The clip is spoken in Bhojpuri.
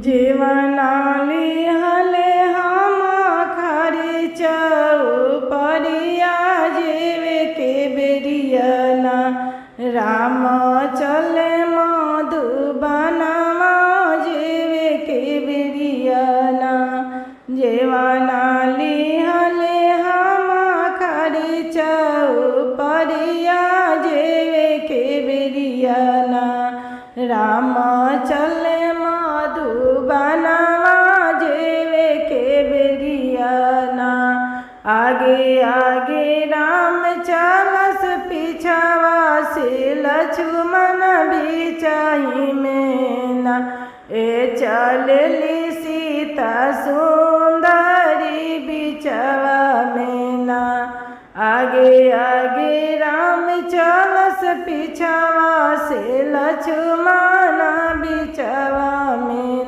जीवनाली हले हम खरी चौपरिया जीवे के बेरियना राम चले मधुबनमा जीवे के बेरियना जीवनाली हले हम खरी चौपरिया जीवे के बेरियना राम चले मधुबनमा जीवे के बेरियना आगे आगे राम चलस पीछवा से लक्ष्मण भी चाही में ना ए चलली सीता सुंदरी बिचवा में ना आगे आगे राम चलस पीछवा से लक्ष्मण बिचवा में।